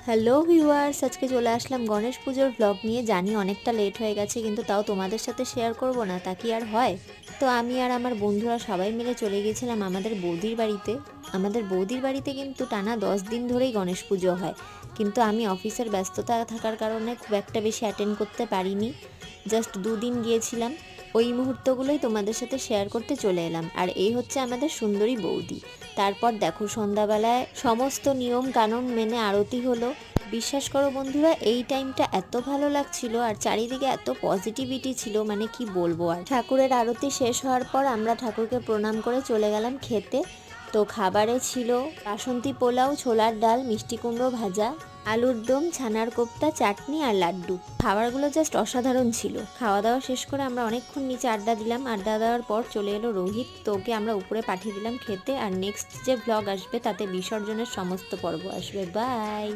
Hello viewers, আজকে চলে আসলাম গণেশ পুজোর ব্লগ নিয়ে। জানি অনেকটা লেট হয়ে গেছে, কিন্তু তাও তোমাদের সাথে শেয়ার করব না তা কি আর হয়। তো আমি আর আমার বন্ধুরা সবাই মিলে চলে গিয়েছিলাম আমাদের বৌদির বাড়িতে। আমাদের বৌদির বাড়িতে কিন্তু টানা 10 দিন ধরেই গণেশ পুজো হয়, কিন্তু আমি অফিসের ব্যস্ততা থাকার কারণে খুব একটা বেশি অ্যাটেন্ড করতে পারিনি। জাস্ট 2 দিন গিয়েছিলাম। ওই মুহূর্তগুলোই তোমাদের সাথে শেয়ার করতে চলে এলাম। আর এই হচ্ছে আমাদের সুন্দরী বৌদি। তারপর দেখো, সন্ধ্যাবেলায় সমস্ত নিয়ম কানুন মেনে আরতি হলো। বিশ্বাস করো বন্ধুরা, এই টাইমটা এত ভালো লাগছিল আর চারিদিকে এত পজিটিভিটি ছিল, মানে কি বলবো। আর ঠাকুরের আরতি শেষ হওয়ার পর আমরা ঠাকুরকে প্রণাম করে চলে গেলাম খেতে। তো খাবারে ছিল বাসন্তী পোলাও, ছোলার ডাল, মিষ্টি কুমড়ো ভাজা, আলুর দম, ছানার কোপ্তা, চাটনি আর লাড্ডু। খাবারগুলো জাস্ট অসাধারণ ছিল। খাওয়া দাওয়া শেষ করে আমরা অনেকক্ষণ নিচে আড্ডা দিলাম। আড্ডা দেওয়ার পর চলে এলো রোহিত, তো ওকে আমরা উপরে পাঠিয়ে দিলাম খেতে। আর নেক্সট যে ব্লগ আসবে তাতে বিসর্জনের সমস্ত পর্ব আসবে। বাই।